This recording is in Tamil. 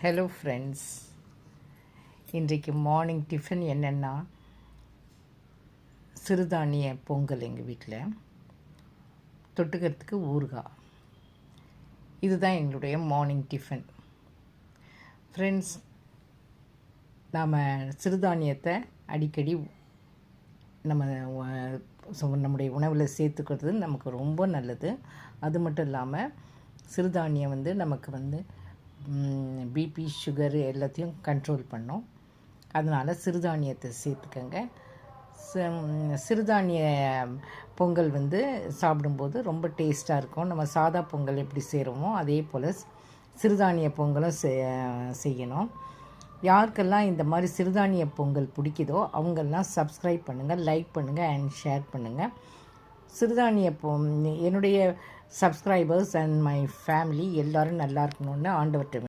ஹலோ ஃப்ரெண்ட்ஸ், இன்றைக்கு மார்னிங் டிஃபன் என்னென்னா சிறுதானிய பொங்கல். எங்கள் வீட்டில் தொட்டுக்கிறதுக்கு ஊறுகாய். இதுதான் எங்களுடைய மார்னிங் டிஃபன். ஃப்ரெண்ட்ஸ், நாம் சிறுதானியத்தை அடிக்கடி நம்முடைய உணவில் சேர்த்துக்கிறது நமக்கு ரொம்ப நல்லது. அது மட்டும் இல்லாமல் சிறுதானியம் நமக்கு பிபி, சுகர் எல்லாத்தையும் கண்ட்ரோல் பண்ணும். அதனால் சிறுதானியத்தை சேர்த்துக்கங்க. சிறுதானிய பொங்கல் சாப்பிடும்போது ரொம்ப டேஸ்ட்டாக இருக்கும். நம்ம சாதா பொங்கல் எப்படி செய்கிறோமோ அதே போல் சிறுதானிய பொங்கலும் செய்யணும். யாருக்கெல்லாம் இந்த மாதிரி சிறுதானிய பொங்கல் பிடிக்குதோ அவங்கெல்லாம் சப்ஸ்கிரைப் பண்ணுங்கள், லைக் பண்ணுங்கள் அண்ட் ஷேர் பண்ணுங்கள். சிறுதானிய என்னுடைய சப்ஸ்கிரைபர்ஸ் அண்ட் மை ஃபேமிலி எல்லோரும் நல்லா இருக்கணும்னு ஆண்டவர்கிட்ட